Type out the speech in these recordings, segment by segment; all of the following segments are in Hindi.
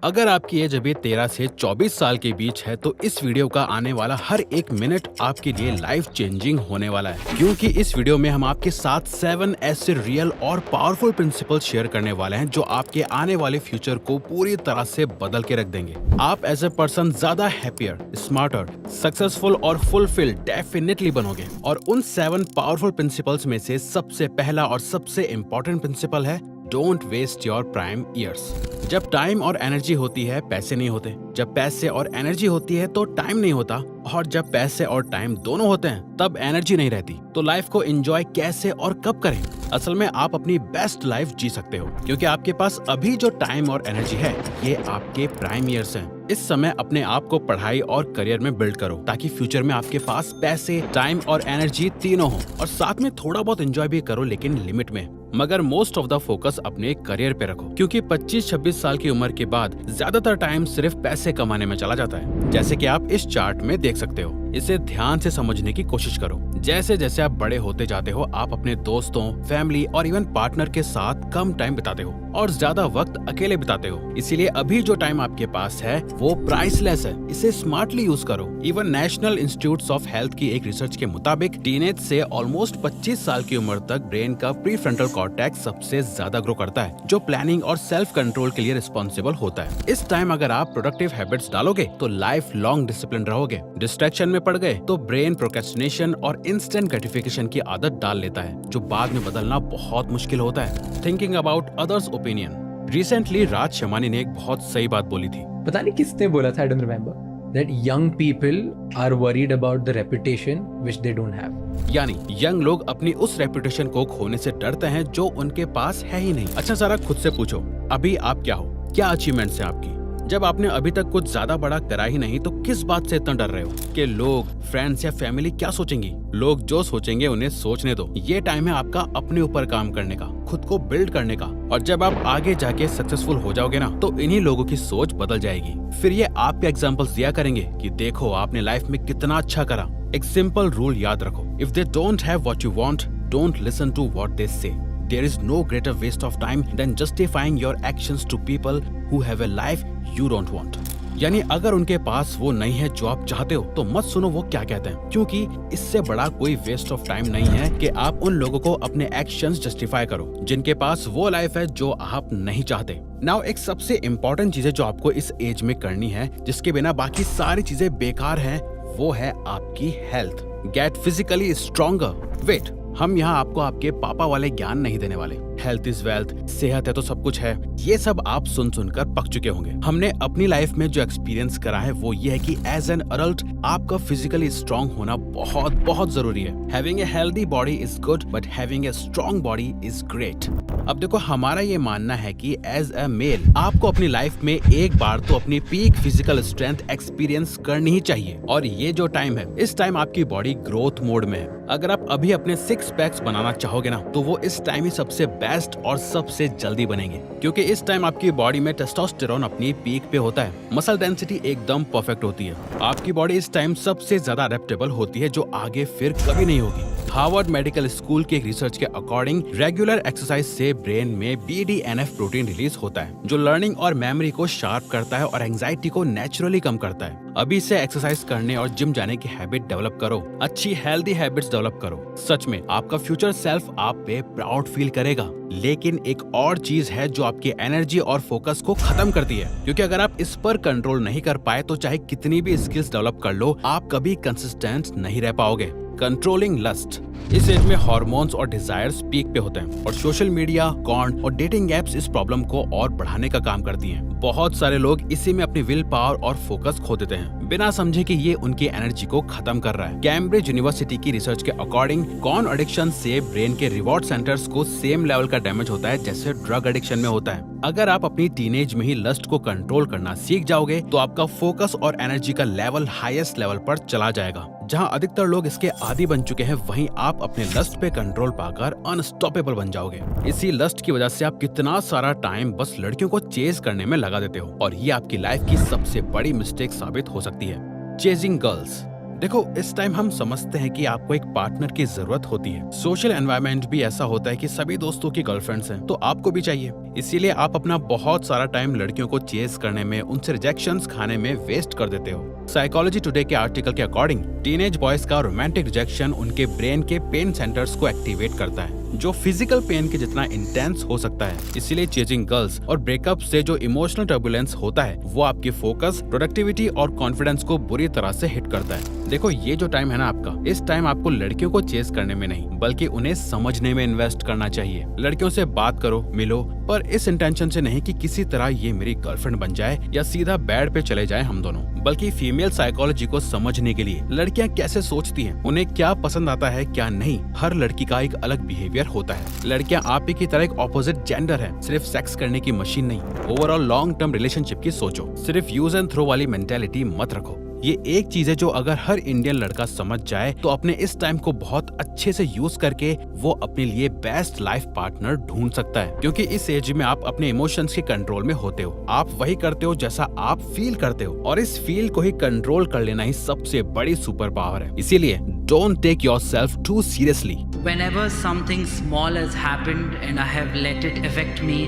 अगर आपकी एज अभी 13 से 24 साल के बीच है तो इस वीडियो का आने वाला हर एक मिनट आपके लिए लाइफ चेंजिंग होने वाला है, क्योंकि इस वीडियो में हम आपके साथ 7 ऐसे रियल और पावरफुल प्रिंसिपल शेयर करने वाले हैं जो आपके आने वाले फ्यूचर को पूरी तरह से बदल के रख देंगे। आप एज ए पर्सन ज्यादा हैप्पियर, स्मार्टर, सक्सेसफुल और फुलफिल्ड डेफिनेटली बनोगे। और उन 7 पावरफुल प्रिंसिपल्स में से सबसे पहला और सबसे इम्पोर्टेंट प्रिंसिपल है don't waste your prime years. जब टाइम और एनर्जी होती है पैसे नहीं होते, जब पैसे और एनर्जी होती है तो टाइम नहीं होता, और जब पैसे और टाइम दोनों होते हैं तब एनर्जी नहीं रहती। तो लाइफ को एंजॉय कैसे और कब करें? असल में आप अपनी बेस्ट लाइफ जी सकते हो, क्योंकि आपके पास अभी जो टाइम और एनर्जी है ये आपके प्राइम ईयर्स हैं। इस समय अपने आप को पढ़ाई और करियर में बिल्ड करो ताकि फ्यूचर में आपके पास पैसे, टाइम और एनर्जी तीनों हो, और साथ में थोड़ा बहुत एंजॉय भी करो, लेकिन लिमिट में। मगर मोस्ट ऑफ द फोकस अपने करियर पे रखो, क्योंकि 25-26 साल की उम्र के बाद ज्यादातर टाइम सिर्फ पैसे कमाने में चला जाता है, जैसे कि आप इस चार्ट में देख सकते हो। इसे ध्यान से समझने की कोशिश करो। जैसे जैसे आप बड़े होते जाते हो आप अपने दोस्तों, फैमिली और इवन पार्टनर के साथ कम टाइम बिताते हो और ज्यादा वक्त अकेले बिताते हो। इसीलिए अभी जो टाइम आपके पास है वो प्राइसलेस है, इसे स्मार्टली यूज करो। Even national institute of health की एक रिसर्च के मुताबिक टीनेज से ऑलमोस्ट 25 साल की उम्र तक ब्रेन का प्री फ्रंटल कॉर्टेक्स सबसे ज्यादा ग्रो करता है, जो प्लानिंग और सेल्फ कंट्रोल के लिए रिस्पॉन्सिबल होता है। इस टाइम अगर आप प्रोडक्टिव हैबिट्स डालोगे तो लाइफ लॉन्ग डिसिप्लिन रहोगे। डिस्ट्रैक्शन में पड़ गए तो ब्रेन प्रोक्रेस्टिनेशन और इंस्टेंट ग्रेटिफिकेशन की आदत डाल लेता है, जो बाद में बदलना बहुत मुश्किल होता है। Thinking about others opinion. Recently Raj Shamani ने एक बहुत सही बात बोली थी। पता नहीं किसने बोला था, I don't remember, that young people are worried about the reputation which they don't have. यानी यंग लोग अपनी उस रेपुटेशन को खोने से डरते हैं जो उनके पास है ही नहीं। अच्छा, जरा खुद से पूछो, अभी आप क्या हो? क्या अचीवमेंट्स है आपकी? जब आपने अभी तक कुछ ज्यादा बड़ा करा ही नहीं तो किस बात से इतना डर रहे हो कि लोग, फ्रेंड्स या फैमिली क्या सोचेंगी? लोग जो सोचेंगे उन्हें सोचने दो। ये टाइम है आपका अपने ऊपर काम करने का, खुद को बिल्ड करने का। और जब आप आगे जाके सक्सेसफुल हो जाओगे ना तो इन्हीं लोगों की सोच बदल जाएगी। फिर ये आपके एग्जाम्पल्स दिया करेंगे कि देखो आपने लाइफ में कितना अच्छा करा। एक सिंपल रूल याद रखो, if they don't have what you want, don't listen to what they say. There is no greater waste of time than justifying your actions to people who have a life you don't want. यानी अगर उनके पास वो नहीं है जो आप चाहते हो तो मत सुनो वो क्या कहते हैं, क्योंकि इससे बड़ा कोई वेस्ट ऑफ टाइम नहीं है कि आप उन लोगों को अपने एक्शंस जस्टिफाई करो जिनके पास वो लाइफ है जो आप नहीं चाहते। नाउ एक सबसे इम्पोर्टेंट चीज है जो आपको इस एज में करनी है, जिसके बिना बाकी सारी चीजें बेकार हैं, वो है आपकी health. Get physically stronger. Wait, हम यहाँ आपको आपके पापा वाले ज्ञान नहीं देने वाले। हेल्थ इज वेल्थ, सेहत है तो सब कुछ है, ये सब आप सुन सुनकर पक चुके होंगे। हमने अपनी लाइफ में जो एक्सपीरियंस करा है वो ये है कि एज एन अडल्ट आपका फिजिकली स्ट्रांग होना बहुत बहुत जरूरी है। Having a healthy body is good but having a strong body is great. अब देखो, हमारा ये मानना है कि एज अ मेल आपको अपनी लाइफ में एक बार तो अपनी पीक फिजिकल स्ट्रेंथ एक्सपीरियंस करनी ही चाहिए, और ये जो टाइम है इस टाइम आपकी बॉडी ग्रोथ मोड में है। अगर आप अभी अपने 6 पैक्स बनाना चाहोगे ना तो वो इस टाइम ही सबसे बेस्ट और सबसे जल्दी बनेंगे, क्योंकि इस टाइम आपकी बॉडी में टेस्टोस्टेरोन अपनी पीक पे होता है। मसल डेंसिटी एकदम परफेक्ट होती है। आपकी बॉडी इस टाइम सबसे ज्यादा अडेप्टेबल होती है, जो आगे फिर कभी नहीं होगी। हार्वर्ड मेडिकल स्कूल के एक रिसर्च के अकॉर्डिंग रेगुलर एक्सरसाइज से ब्रेन में BDNF प्रोटीन रिलीज होता है, जो लर्निंग और मेमोरी को शार्प करता है और एंजाइटी को नेचुरली कम करता है। अभी से एक्सरसाइज करने और जिम जाने की हैबिट डेवलप करो, अच्छी हेल्दी हैबिट्स डेवलप करो। सच में आपका फ्यूचर सेल्फ आप पे प्राउड फील करेगा। लेकिन एक और चीज है जो आपकी एनर्जी और फोकस को खत्म करती है, क्योंकि अगर आप इस पर कंट्रोल नहीं कर पाए तो चाहे कितनी भी स्किल्स डेवलप कर लो, आप कभी कंसिस्टेंट नहीं रह पाओगे। Controlling lust. इस एज में हार्मोन्स और डिजायर्स पीक पे होते हैं, और सोशल मीडिया, कॉर्न और डेटिंग एप्स इस प्रॉब्लम को और बढ़ाने का काम करती हैं। बहुत सारे लोग इसी में अपनी विल पावर और फोकस खो देते हैं, बिना समझे कि ये उनकी एनर्जी को खत्म कर रहा है। कैम्ब्रिज यूनिवर्सिटी की रिसर्च के अकॉर्डिंग कॉर्न एडिक्शन से ब्रेन के रिवॉर्ड सेंटर्स को सेम लेवल का डैमेज होता है जैसे ड्रग एडिक्शन में होता है। अगर आप अपनी टीनेज में ही लस्ट को कंट्रोल करना सीख जाओगे तो आपका फोकस और एनर्जी का लेवल हाईएस्ट लेवल पर चला जाएगा। जहां अधिकतर लोग इसके आदी बन चुके हैं, वहीं आप अपने लस्ट पे कंट्रोल पाकर अनस्टॉपेबल बन जाओगे। इसी लस्ट की वजह से आप कितना सारा टाइम बस लड़कियों को चेज करने में लगा देते हो, और ये आपकी लाइफ की सबसे बड़ी मिस्टेक साबित हो सकती है। Chasing girls. देखो, इस टाइम हम समझते हैं कि आपको एक पार्टनर की जरूरत होती है। सोशल एनवायरनमेंट भी ऐसा होता है कि सभी दोस्तों की गर्लफ्रेंड्स हैं, तो आपको भी चाहिए। इसीलिए आप अपना बहुत सारा टाइम लड़कियों को चेस करने में, उनसे रिजेक्शंस खाने में वेस्ट कर देते हो। साइकोलॉजी टुडे के आर्टिकल के अकॉर्डिंग टीनेज बॉयज का रोमांटिक रिजेक्शन उनके ब्रेन के पेन सेंटर्स को एक्टिवेट करता है, जो फिजिकल पेन के जितना इंटेंस हो सकता है। इसीलिए चेजिंग गर्ल्स और ब्रेकअप से जो इमोशनल टर्बुलेंस होता है, वो आपकी फोकस, प्रोडक्टिविटी और कॉन्फिडेंस को बुरी तरह से हिट करता है। देखो, ये जो टाइम है ना आपका, इस टाइम आपको लड़कियों को चेस करने में नहीं, बल्कि उन्हें समझने में इन्वेस्ट करना चाहिए। लड़कियों से बात करो, मिलो, पर इस इंटेंशन से नहीं कि किसी तरह ये मेरी गर्लफ्रेंड बन जाए या सीधा बेड पे चले जाए हम दोनों, बल्कि फीमेल साइकोलॉजी को समझने के लिए, लड़कियां कैसे सोचती हैं, उन्हें क्या पसंद आता है क्या नहीं। हर लड़की का एक अलग बिहेवियर होता है। लड़कियां आप ही की तरह एक ऑपोजिट जेंडर है, सिर्फ सेक्स करने की मशीन नहीं। ओवरऑल लॉन्ग टर्म रिलेशनशिप की सोचो, सिर्फ यूज एंड थ्रो वाली मेंटेलिटी मत रखो। ये एक चीज है जो अगर हर इंडियन लड़का समझ जाए तो अपने इस टाइम को बहुत अच्छे से यूज करके वो अपने लिए बेस्ट लाइफ पार्टनर ढूंढ सकता है। क्योंकि इस एज में आप अपने इमोशंस के कंट्रोल में होते हो, आप वही करते हो जैसा आप फील करते हो, और इस फील को ही कंट्रोल कर लेना ही सबसे बड़ी सुपर पावर है। इसीलिए don't take yourself too seriously. Whenever something small has happened and I have let it affect me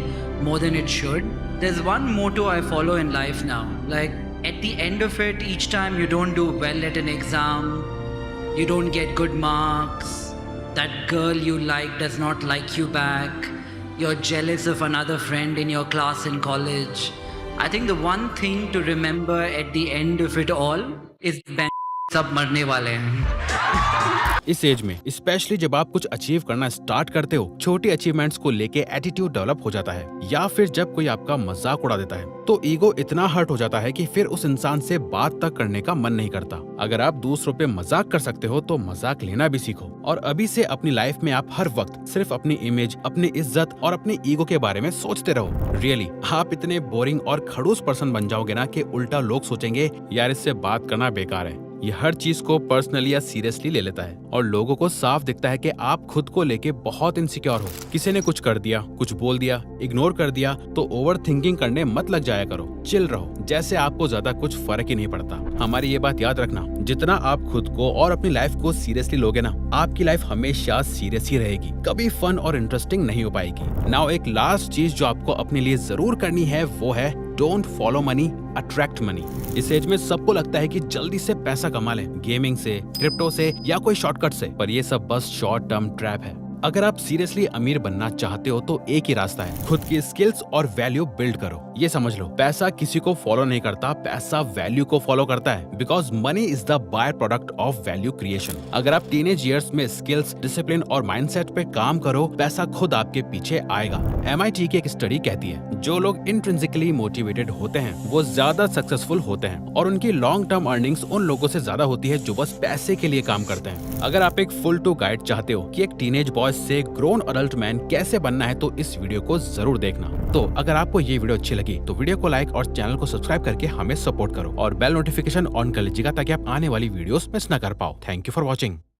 more than it should, there's one motto I follow in life now. Like, at the end of it, each time you don't do well at an exam, you don't get good marks, that girl you like does not like you back, you're jealous of another friend in your class in college, I think the one thing to remember at the end of it all is सब मरने वाले हैं। इस एज में स्पेशली जब आप कुछ अचीव करना स्टार्ट करते हो, छोटी अचीवमेंट्स को लेके एटीट्यूड डेवलप हो जाता है, या फिर जब कोई आपका मजाक उड़ा देता है तो ईगो इतना हर्ट हो जाता है कि फिर उस इंसान से बात तक करने का मन नहीं करता। अगर आप दूसरों पे मजाक कर सकते हो तो मजाक लेना भी सीखो, और अभी से अपनी लाइफ में आप हर वक्त सिर्फ अपनी इमेज, अपनी इज्जत और अपने ईगो के बारे में सोचते रहो। रियली आप इतने बोरिंग और खड़ूस पर्सन बन जाओगे ना कि उल्टा लोग सोचेंगे यार इससे बात करना बेकार है। ये हर चीज को पर्सनली या सीरियसली ले लेता है, और लोगों को साफ दिखता है कि आप खुद को लेके बहुत इनसिक्योर हो। किसी ने कुछ कर दिया, कुछ बोल दिया, इग्नोर कर दिया तो ओवर थिंकिंग करने मत लग जाया करो, चिल रहो, जैसे आपको ज्यादा कुछ फर्क ही नहीं पड़ता। हमारी ये बात याद रखना, जितना आप खुद को और अपनी लाइफ को सीरियसली लोगे ना, आपकी लाइफ हमेशा सीरियस ही रहेगी, कभी फन और इंटरेस्टिंग नहीं हो पाएगी। नाउ एक लास्ट चीज जो आपको अपने लिए जरूर करनी है वो है don't follow money, attract money. इस एज में सबको लगता है कि जल्दी से पैसा कमा लें, गेमिंग से, क्रिप्टो से या कोई शॉर्टकट से, पर ये सब बस शॉर्ट टर्म ट्रैप है। अगर आप सीरियसली अमीर बनना चाहते हो तो एक ही रास्ता है, खुद की स्किल्स और वैल्यू बिल्ड करो। ये समझ लो, पैसा किसी को फॉलो नहीं करता, पैसा वैल्यू को फॉलो करता है, because money is the by product of value creation. अगर आप टीनेज ईयर्स में स्किल्स, डिसिप्लिन और माइंडसेट पे काम करो, पैसा खुद आपके पीछे आएगा। MIT की एक स्टडी कहती है जो लोग इंट्रिंसिकली मोटिवेटेड होते हैं वो ज्यादा सक्सेसफुल होते हैं, और उनकी लॉन्ग टर्म अर्निंग्स उन लोगों से ज्यादा होती है जो बस पैसे के लिए काम करते हैं। अगर आप एक फुल टू गाइड चाहते हो कि एक टीनेज बॉय से ग्रोन अडल्ट मैन कैसे बनना है तो इस वीडियो को जरूर देखना। तो अगर आपको ये वीडियो अच्छी लगी तो वीडियो को लाइक और चैनल को सब्सक्राइब करके हमें सपोर्ट करो, और बेल नोटिफिकेशन ऑन कर लीजिएगा ताकि आप आने वाली वीडियोस मिस ना कर पाओ। Thank you for watching.